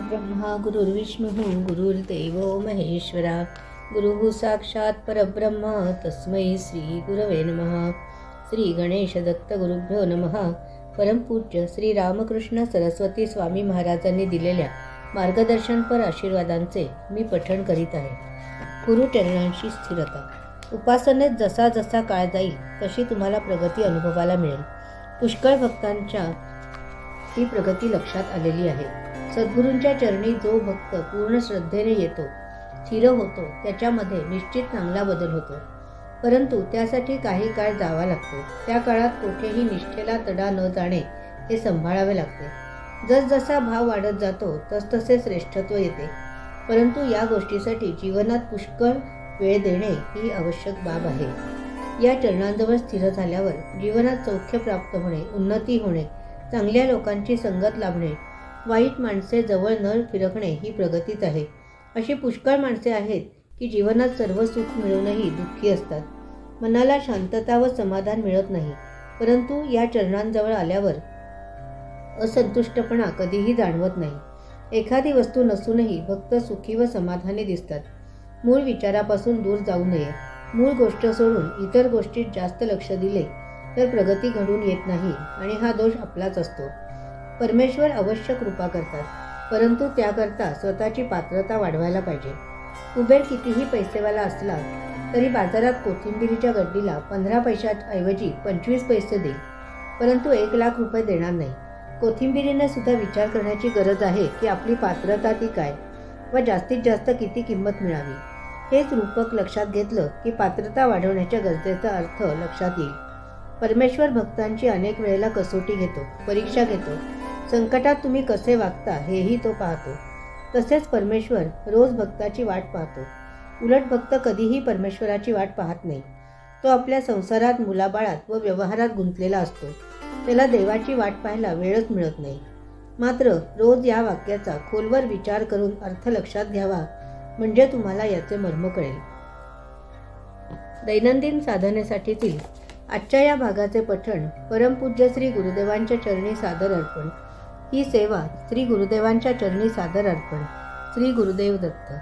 गुरुर्ब्रह्मा गुरुर्विष्णुः गुरुर्देवो महेश्वरा गुरुः साक्षात् परब्रह्म तस्मै श्री गुरवे नमः. श्री गणेश दत्त गुरुभ्यो नमः. परमपूज्य श्री रामकृष्ण सरस्वती स्वामी महाराजांनी दिलेल्या मार्गदर्शनपर आशीर्वादांचे मी पठण करीत आहे. गुरुचरणांशी स्थिरता. उपासनेत जसा जसा काळ जाईल तशी तुम्हाला प्रगती अनुभवाला मिळेल. पुष्कळ भक्तांच्या ही प्रगती लक्षात आलेली आहे. सद्गुरूंच्या चरणी जो भक्त पूर्ण श्रद्धेने येतो, स्थिर होतो, त्याच्यामध्ये निश्चित चांगला बदल होतो. परंतु त्यासाठी काही काळ जावा लागतो. त्या काळात कोठेही निष्ठेला तडा न जाणे हे सांभाळावे लागते. जसजसा भाव वाढत जातो तसतसे श्रेष्ठत्व येते. परंतु या गोष्टीसाठी जीवनात पुष्कळ वेळ देणे ही आवश्यक बाब आहे. या चरणांजवळ स्थिर झाल्यावर जीवनात सौख्य प्राप्त होणे, उन्नती होणे, चांगल्या लोकांची संगत लाभणे, वाईट माणसे जवळ न फिरकणे ही प्रगतीच आहे. अशी पुष्कळ माणसे आहेत की जीवनात सर्व सुख मिळूनही दुःखी असतात. मनाला शांतता व समाधान मिळत नाही. परंतु या चरणांजवळ आल्यावर असंतुष्टपणा कधीही जाणवत नाही. एखादी वस्तू नसूनही भक्त सुखी व समाधानी दिसतात. मूळ विचारापासून दूर जाऊ नये. मूळ गोष्ट सोडून इतर गोष्टीत जास्त लक्ष दिले तर प्रगती घडून येत नाही आणि हा दोष आपलाच असतो. परमेश्वर अवश्य कृपा करतात, परंतु त्याकरता स्वतःची पात्रता वाढवायला पाहिजे. कुबेर कितीही पैसेवाला असला तरी बाजारात कोथिंबिरीच्या गड्डीला 15 पैशाऐवजी 25 पैसे देईल, परंतु 1 लाख रुपये देणार नाही. कोथिंबिरीने सुद्धा विचार करण्याची गरज आहे की आपली पात्रता ती काय व जास्तीत जास्त किती किंमत मिळावी. हेच रूपक लक्षात घेतलं की पात्रता वाढवण्याच्या गरजेचा अर्थ लक्षात येईल. परमेश्वर भक्तांची अनेक वेळेला कसोटी घेतो, परीक्षा घेतो. संकटात तुम्ही कसे वागता हेही तो पाहतो. तसेच परमेश्वर रोज भक्ताची वाट पाहतो. उलट भक्त कधीही परमेश्वराची वाट पाहत नाही. तो आपल्या संसारात, मुलाबाळात व व्यवहारात गुंतलेला असतो. त्याला देवाची वाट पाहायला वेळच मिळत नाही. मात्र रोज या वाक्याचा खोलवर विचार करून अर्थ लक्षात घ्यावा, म्हणजे तुम्हाला याचे मर्म कळेल. दैनंदिन साधनेसाठीतील आजच्या या भागाचे पठण परमपूज्य श्री गुरुदेवांच्या चरणी सादर अर्पण. ही सेवा श्री गुरुदेवांच्या चरणी सादर अर्पण. श्री गुरुदेव दत्त.